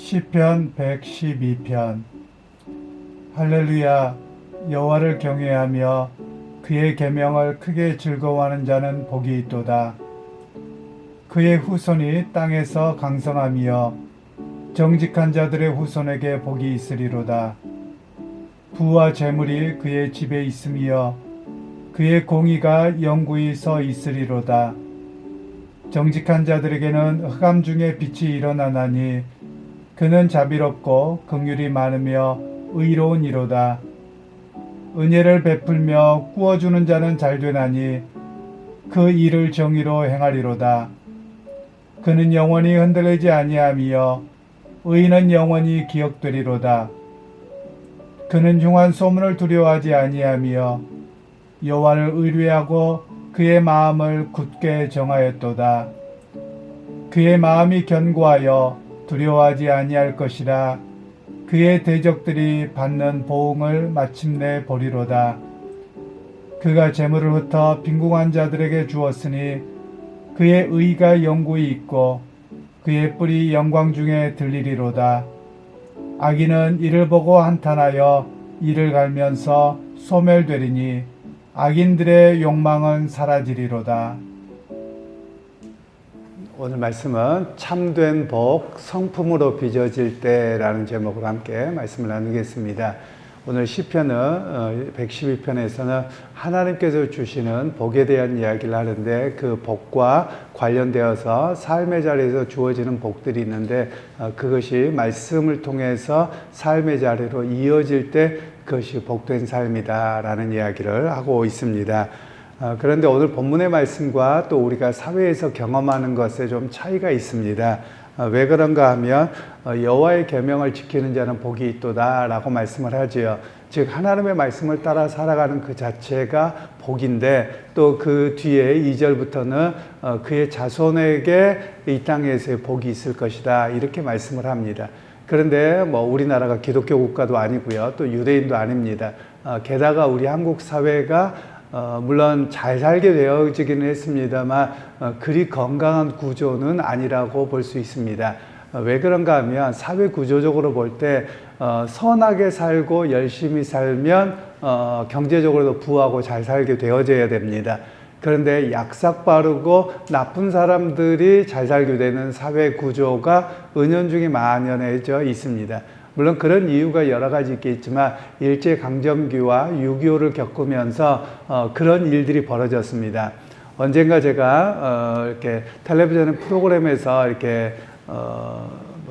시편 112편. 할렐루야. 여호와를 경외하며 그의 계명을 크게 즐거워하는 자는 복이 있도다. 그의 후손이 땅에서 강성하며 정직한 자들의 후손에게 복이 있으리로다. 부와 재물이 그의 집에 있으며 그의 공의가 영구히 서 있으리로다. 정직한 자들에게는 흑암 중에 빛이 일어나나니 그는 자비롭고 긍휼이 많으며 의로운 이로다. 은혜를 베풀며 꾸어주는 자는 잘되나니 그 일을 정의로 행하리로다. 그는 영원히 흔들리지 아니하며 의인은 영원히 기억되리로다. 그는 흉한 소문을 두려워하지 아니하며 여호와를 의뢰하고 그의 마음을 굳게 정하였도다. 그의 마음이 견고하여 두려워하지 아니할 것이라. 그의 대적들이 받는 보응을 마침내 보리로다. 그가 재물을 흩어 빈궁한 자들에게 주었으니 그의 의가 영구히 있고 그의 뿔이 영광 중에 들리리로다. 악인은 이를 보고 한탄하여 이를 갈면서 소멸되리니 악인들의 욕망은 사라지리로다. 오늘 말씀은 참된 복, 성품으로 빚어질 때라는 제목으로 함께 말씀을 나누겠습니다. 오늘 시편은 112편에서는 하나님께서 주시는 복에 대한 이야기를 하는데 그 복과 관련되어서 삶의 자리에서 주어지는 복들이 있는데 그것이 말씀을 통해서 삶의 자리로 이어질 때 그것이 복된 삶이다라는 이야기를 하고 있습니다. 그런데 오늘 본문의 말씀과 또 우리가 사회에서 경험하는 것에 좀 차이가 있습니다. 왜 그런가 하면 여호와의 계명을 지키는 자는 복이 있도다라고 말씀을 하지요. 즉 하나님의 말씀을 따라 살아가는 그 자체가 복인데 또 그 뒤에 2절부터는 그의 자손에게 이 땅에서의 복이 있을 것이다 이렇게 말씀을 합니다. 그런데 우리나라가 기독교 국가도 아니고요, 또 유대인도 아닙니다. 게다가 우리 한국 사회가 물론 잘 살게 되어지기는 했습니다만 그리 건강한 구조는 아니라고 볼 수 있습니다. 왜 그런가 하면 사회 구조적으로 볼 때 선하게 살고 열심히 살면 경제적으로도 부하고 잘 살게 되어져야 됩니다. 그런데 약삭 빠르고 나쁜 사람들이 잘 살게 되는 사회 구조가 은연중에 만연해져 있습니다. 물론 그런 이유가 여러 가지 있겠지만 일제강점기와 6.25를 겪으면서 그런 일들이 벌어졌습니다. 언젠가 제가 이렇게 텔레비전 프로그램에서 이렇게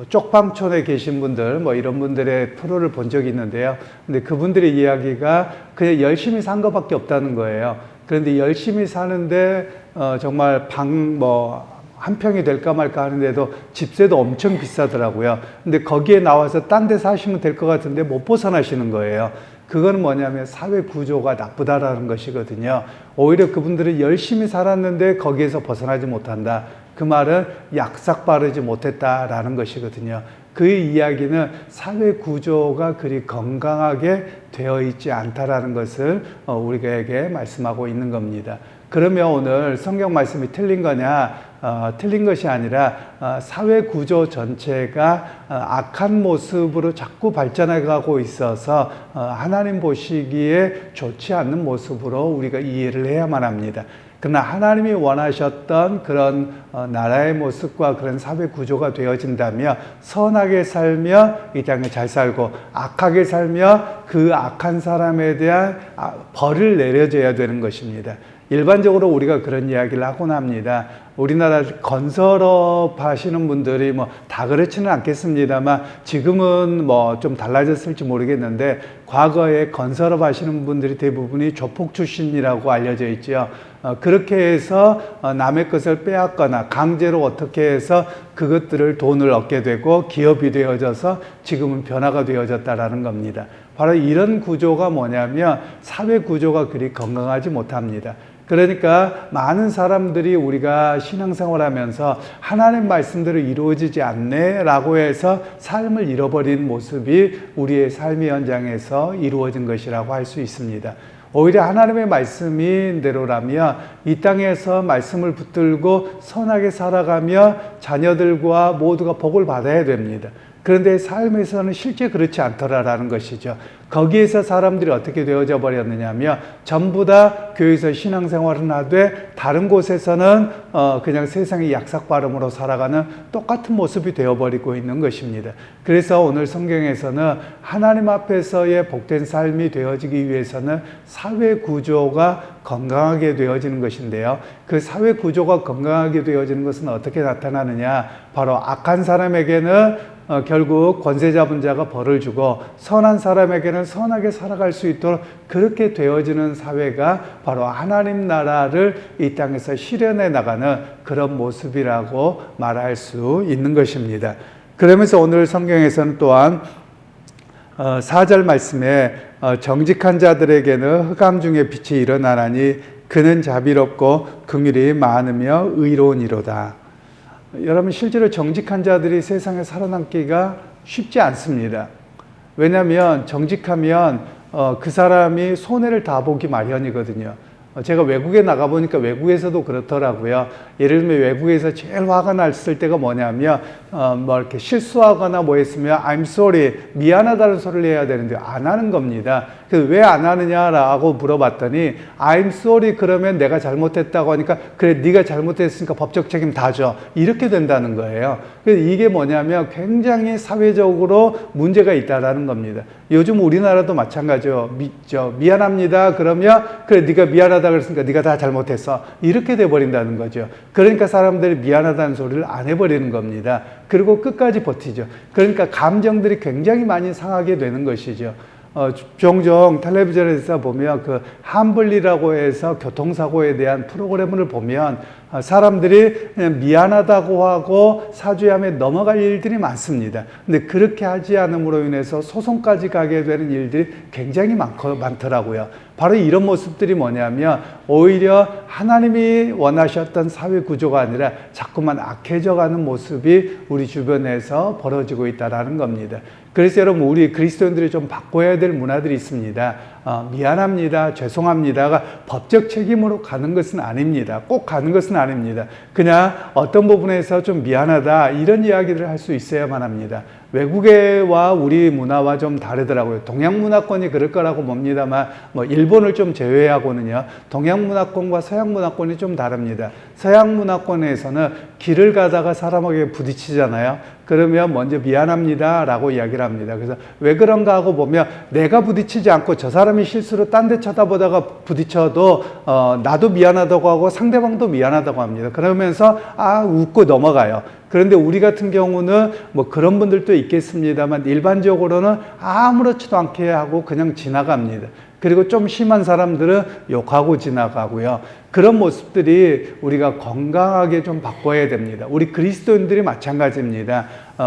쪽방촌에 계신 분들 이런 분들의 프로를 본 적이 있는데요. 근데 그분들의 이야기가 그냥 열심히 산 것밖에 없다는 거예요. 그런데 열심히 사는데 정말 한 평이 될까 말까 하는데도 집세도 엄청 비싸더라고요. 근데 거기에 나와서 딴 데 사시면 될 것 같은데 못 벗어나시는 거예요. 그건 뭐냐면 사회 구조가 나쁘다라는 것이거든요. 오히려 그분들은 열심히 살았는데 거기에서 벗어나지 못한다. 그 말은 약삭 빠르지 못했다라는 것이거든요. 그 이야기는 사회 구조가 그리 건강하게 되어 있지 않다라는 것을 우리에게 말씀하고 있는 겁니다. 그러면 오늘 성경 말씀이 틀린 거냐? 틀린 것이 아니라 사회 구조 전체가 악한 모습으로 자꾸 발전해 가고 있어서 하나님 보시기에 좋지 않는 모습으로 우리가 이해를 해야만 합니다. 그러나 하나님이 원하셨던 그런 나라의 모습과 그런 사회 구조가 되어진다면 선하게 살며 이 땅에 잘 살고 악하게 살며 그 악한 사람에 대한 벌을 내려줘야 되는 것입니다. 일반적으로 우리가 그런 이야기를 하곤 합니다. 우리나라 건설업 하시는 분들이 다 그렇지는 않겠습니다만 지금은 좀 달라졌을지 모르겠는데 과거에 건설업 하시는 분들이 대부분이 조폭 출신이라고 알려져 있죠. 그렇게 해서 남의 것을 빼앗거나 강제로 어떻게 해서 그것들을 돈을 얻게 되고 기업이 되어져서 지금은 변화가 되어졌다라는 겁니다. 바로 이런 구조가 뭐냐면 사회 구조가 그리 건강하지 못합니다. 그러니까 많은 사람들이 우리가 신앙생활 하면서 하나님 말씀대로 이루어지지 않네 라고 해서 삶을 잃어버린 모습이 우리의 삶의 현장에서 이루어진 것이라고 할 수 있습니다. 오히려 하나님의 말씀인대로라면 이 땅에서 말씀을 붙들고 선하게 살아가며 자녀들과 모두가 복을 받아야 됩니다. 그런데 삶에서는 실제 그렇지 않더라라는 것이죠. 거기에서 사람들이 어떻게 되어져 버렸느냐면 전부 다 교회에서 신앙생활은 하되 다른 곳에서는 그냥 세상의 약삭 발음으로 살아가는 똑같은 모습이 되어버리고 있는 것입니다. 그래서 오늘 성경에서는 하나님 앞에서의 복된 삶이 되어지기 위해서는 사회 구조가 건강하게 되어지는 것인데요. 그 사회 구조가 건강하게 되어지는 것은 어떻게 나타나느냐? 바로 악한 사람에게는 결국 권세 잡은 자가 벌을 주고 선한 사람에게는 선하게 살아갈 수 있도록 그렇게 되어지는 사회가 바로 하나님 나라를 이 땅에서 실현해 나가는 그런 모습이라고 말할 수 있는 것입니다. 그러면서 오늘 성경에서는 또한 4절 말씀에 정직한 자들에게는 흑암 중에 빛이 일어나나니 그는 자비롭고 긍휼이 많으며 의로우니로다. 여러분, 실제로 정직한 자들이 세상에 살아남기가 쉽지 않습니다. 왜냐하면 정직하면 그 사람이 손해를 다 보기 마련이거든요. 제가 외국에 나가보니까 외국에서도 그렇더라고요. 예를 들면 외국에서 제일 화가 났을 때가 뭐냐면 뭐 이렇게 실수하거나 뭐 했으면 I'm sorry, 미안하다는 소리를 해야 되는데 안 하는 겁니다. 그래서 왜 안 하느냐라고 물어봤더니 I'm sorry 그러면 내가 잘못했다고 하니까 그래 네가 잘못했으니까 법적 책임 다 져. 이렇게 된다는 거예요. 그래서 이게 뭐냐면 굉장히 사회적으로 문제가 있다라는 겁니다. 요즘 우리나라도 마찬가지죠. 미안합니다. 그러면 그래 네가 미안하다 그랬으니까 네가 다 잘못했어. 이렇게 돼버린다는 거죠. 그러니까 사람들이 미안하다는 소리를 안 해버리는 겁니다. 그리고 끝까지 버티죠. 그러니까 감정들이 굉장히 많이 상하게 되는 것이죠. 종종 텔레비전에서 보면 그 함블리라고 해서 교통사고에 대한 프로그램을 보면 사람들이 그냥 미안하다고 하고 사죄함에 넘어갈 일들이 많습니다. 근데 그렇게 하지 않음으로 인해서 소송까지 가게 되는 일들이 굉장히 많더라고요. 바로 이런 모습들이 뭐냐면 오히려 하나님이 원하셨던 사회 구조가 아니라 자꾸만 악해져 가는 모습이 우리 주변에서 벌어지고 있다는 겁니다. 그래서 여러분, 우리 그리스도인들이 좀 바꿔야 될 문화들이 있습니다. 미안합니다, 죄송합니다가 법적 책임으로 가는 것은 아닙니다. 꼭 가는 것은 아닙니다. 그냥 어떤 부분에서 좀 미안하다 이런 이야기를 할 수 있어야만 합니다. 외국과 우리 문화와 좀 다르더라고요. 동양 문화권이 그럴 거라고 봅니다만 뭐 일본을 좀 제외하고는요, 동양 문화권과 서양 문화권이 좀 다릅니다. 서양 문화권에서는 길을 가다가 사람에게 부딪히잖아요. 그러면 먼저 미안합니다 라고 이야기를 합니다. 그래서 왜 그런가 하고 보면 내가 부딪히지 않고 저 사람이 실수로 딴 데 쳐다보다가 부딪혀도 나도 미안하다고 하고 상대방도 미안하다고 합니다. 그러면서 웃고 넘어가요. 그런데 우리 같은 경우는 뭐 그런 분들도 있겠습니다만 일반적으로는 아무렇지도 않게 하고 그냥 지나갑니다. 그리고 좀 심한 사람들은 욕하고 지나가고요. 그런 모습들이 우리가 건강하게 좀 바꿔야 됩니다. 우리 그리스도인들이 마찬가지입니다.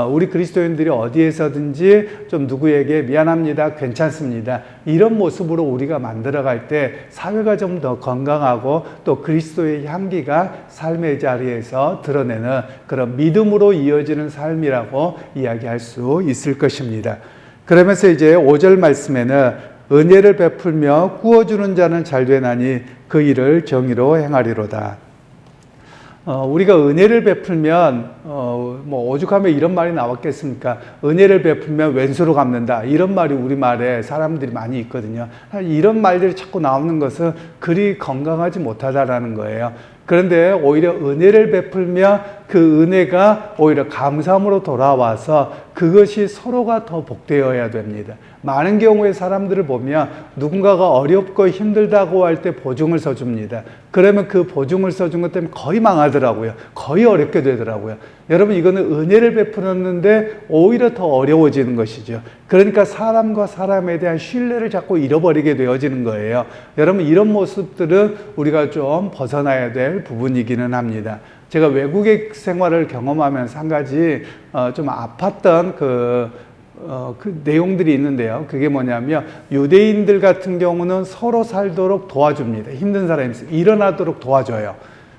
우리 그리스도인들이 어디에서든지 좀 누구에게 미안합니다, 괜찮습니다, 이런 모습으로 우리가 만들어갈 때 사회가 좀 더 건강하고 또 그리스도의 향기가 삶의 자리에서 드러내는 그런 믿음으로 이어지는 삶이라고 이야기할 수 있을 것입니다. 그러면서 이제 5절 말씀에는 은혜를 베풀며 구워주는 자는 잘 되나니 그 일을 정의로 행하리로다. 우리가 은혜를 베풀면 뭐 오죽하면 이런 말이 나왔겠습니까? 은혜를 베풀면 왼수로 갚는다, 이런 말이 우리말에 사람들이 많이 있거든요. 이런 말들이 자꾸 나오는 것은 그리 건강하지 못하다라는 거예요. 그런데 오히려 은혜를 베풀면 그 은혜가 오히려 감사함으로 돌아와서 그것이 서로가 더 복되어야 됩니다. 많은 경우에 사람들을 보면 누군가가 어렵고 힘들다고 할 때 보증을 서줍니다. 그러면 그 보증을 서준 것 때문에 거의 망하더라고요. 거의 어렵게 되더라고요. 여러분, 이거는 은혜를 베풀었는데 오히려 더 어려워지는 것이죠. 그러니까 사람과 사람에 대한 신뢰를 자꾸 잃어버리게 되어지는 거예요. 여러분, 이런 모습들은 우리가 좀 벗어나야 될 부분이기는 합니다. 제가 외국의 생활을 경험하면서 한 가지 좀 아팠던 그 내용들이 있는데요. 그게 뭐냐면 유대인들 같은 경우는 서로 살도록 도와줍니다. 힘든 사람이 있으면 일어나도록 도와줘요.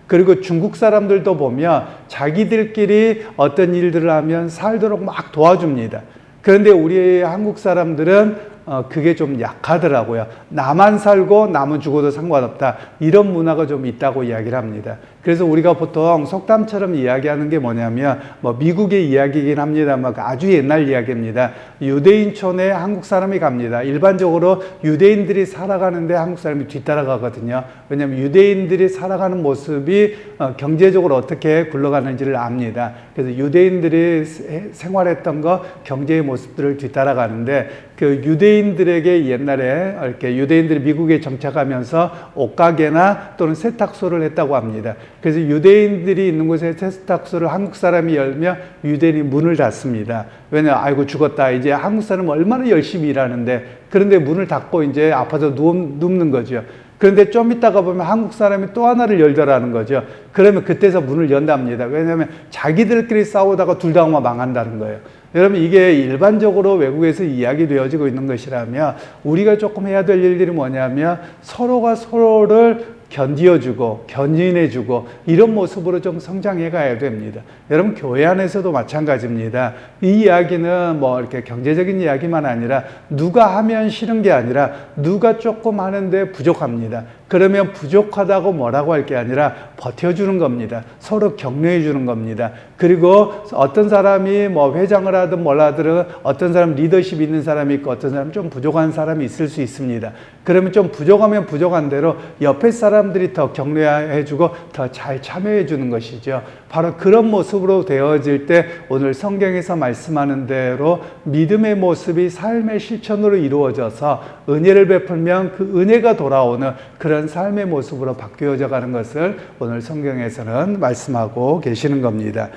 그리고 중국 사람들도 보면 자기들끼리 어떤 일들을 하면 살도록 막 도와줍니다. 그런데 우리 한국 사람들은 그게 좀 약하더라고요. 나만 살고 남은 죽어도 상관없다. 이런 문화가 좀 있다고 이야기를 합니다. 그래서 우리가 보통 속담처럼 이야기하는 게 뭐냐면 뭐 미국의 이야기이긴 합니다만 아주 옛날 이야기입니다. 유대인촌에 한국 사람이 갑니다. 일반적으로 유대인들이 살아가는데 한국 사람이 뒤따라가거든요. 왜냐하면 유대인들이 살아가는 모습이 경제적으로 어떻게 굴러가는지를 압니다. 그래서 유대인들이 생활했던 거 경제의 모습들을 뒤따라가는데 그 유대인들에게 옛날에 이렇게 유대인들이 미국에 정착하면서 옷가게나 또는 세탁소를 했다고 합니다. 그래서 유대인들이 있는 곳에 세탁소를 한국 사람이 열면 유대인이 문을 닫습니다. 왜냐, 아이고 죽었다. 이제 한국 사람은 얼마나 열심히 일하는데 그런데 문을 닫고 이제 아파서 눕는 거죠. 그런데 좀 있다가 보면 한국 사람이 또 하나를 열더라는 거죠. 그러면 그때서 문을 연답니다. 왜냐하면 자기들끼리 싸우다가 둘 다 망한다는 거예요. 여러분 이게 일반적으로 외국에서 이야기되어지고 있는 것이라면 우리가 조금 해야 될 일들이 뭐냐면 서로가 서로를 견디어주고 견인해주고 이런 모습으로 좀 성장해 가야 됩니다. 여러분 교회 안에서도 마찬가지입니다. 이 이야기는 뭐 이렇게 경제적인 이야기만 아니라 누가 하면 싫은 게 아니라 누가 조금 하는데 부족합니다. 그러면 부족하다고 뭐라고 할 게 아니라 버텨주는 겁니다. 서로 격려해 주는 겁니다. 그리고 어떤 사람이 뭐 회장을 하든 뭘 하든 어떤 사람 리더십 있는 사람이 있고 어떤 사람 좀 부족한 사람이 있을 수 있습니다. 그러면 좀 부족하면 부족한 대로 옆에 사람들이 더 격려해 주고 더 잘 참여해 주는 것이죠. 바로 그런 모습으로 되어질 때 오늘 성경에서 말씀하는 대로 믿음의 모습이 삶의 실천으로 이루어져서 은혜를 베풀면 그 은혜가 돌아오는 그런 삶의 모습으로 바뀌어져 가는 것을 오늘 성경에서는 말씀하고 계시는 겁니다.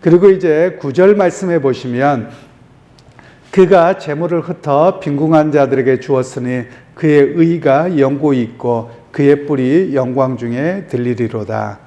그리고 이제 9절 말씀해 보시면 그가 재물을 흩어 빈궁한 자들에게 주었으니 그의 의가 영고히 있고 그의 뿔이 영광 중에 들리리로다.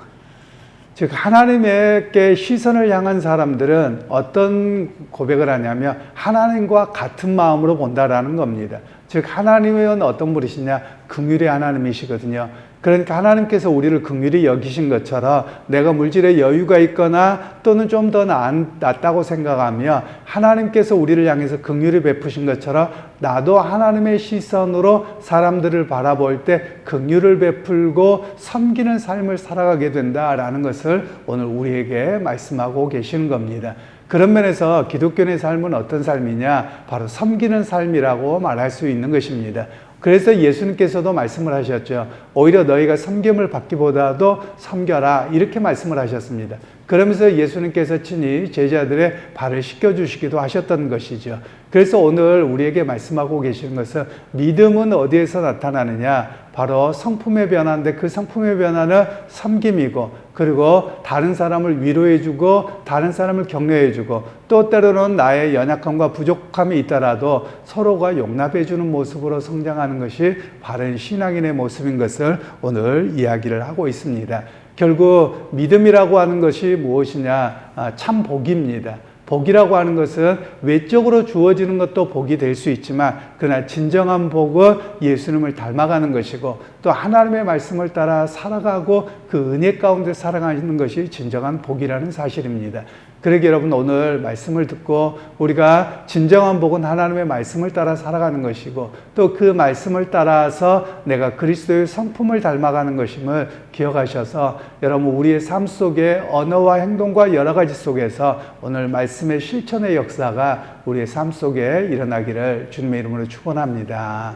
즉 하나님께 시선을 향한 사람들은 어떤 고백을 하냐면 하나님과 같은 마음으로 본다라는 겁니다. 즉 하나님은 어떤 분이시냐? 긍휼의 하나님이시거든요. 그러니까 하나님께서 우리를 긍휼히 여기신 것처럼 내가 물질에 여유가 있거나 또는 좀 더 낫다고 생각하며 하나님께서 우리를 향해서 긍휼을 베푸신 것처럼 나도 하나님의 시선으로 사람들을 바라볼 때 긍휼을 베풀고 섬기는 삶을 살아가게 된다라는 것을 오늘 우리에게 말씀하고 계시는 겁니다. 그런 면에서 기독교의 삶은 어떤 삶이냐? 바로 섬기는 삶이라고 말할 수 있는 것입니다. 그래서 예수님께서도 말씀을 하셨죠. 오히려 너희가 섬김을 받기보다도 섬겨라 이렇게 말씀을 하셨습니다. 그러면서 예수님께서 친히 제자들의 발을 씻겨주시기도 하셨던 것이죠. 그래서 오늘 우리에게 말씀하고 계시는 것은 믿음은 어디에서 나타나느냐? 바로 성품의 변화인데 그 성품의 변화는 섬김이고 그리고 다른 사람을 위로해주고 다른 사람을 격려해주고 또 때로는 나의 연약함과 부족함이 있더라도 서로가 용납해주는 모습으로 성장하는 것이 바른 신앙인의 모습인 것을 오늘 이야기를 하고 있습니다. 결국 믿음이라고 하는 것이 무엇이냐? 참 복입니다. 복이라고 하는 것은 외적으로 주어지는 것도 복이 될 수 있지만 그러나 진정한 복은 예수님을 닮아가는 것이고 또 하나님의 말씀을 따라 살아가고 그 은혜 가운데 살아가는 것이 진정한 복이라는 사실입니다. 그러기 여러분 오늘 말씀을 듣고 우리가 진정한 복은 하나님의 말씀을 따라 살아가는 것이고 또 그 말씀을 따라서 내가 그리스도의 성품을 닮아가는 것임을 기억하셔서 여러분 우리의 삶 속에 언어와 행동과 여러 가지 속에서 오늘 말씀의 실천의 역사가 우리의 삶 속에 일어나기를 주님의 이름으로 축원합니다.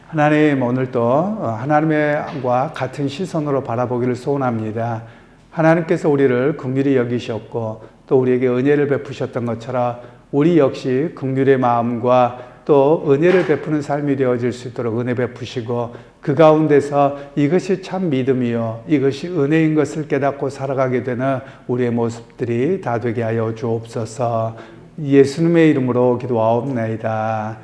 하나님 오늘도 하나님과 같은 시선으로 바라보기를 소원합니다. 하나님께서 우리를 긍휼히 여기셨고 또 우리에게 은혜를 베푸셨던 것처럼 우리 역시 긍휼의 마음과 또 은혜를 베푸는 삶이 되어질 수 있도록 은혜 베푸시고 그 가운데서 이것이 참 믿음이요 이것이 은혜인 것을 깨닫고 살아가게 되는 우리의 모습들이 다 되게 하여 주옵소서. 예수님의 이름으로 기도하옵나이다.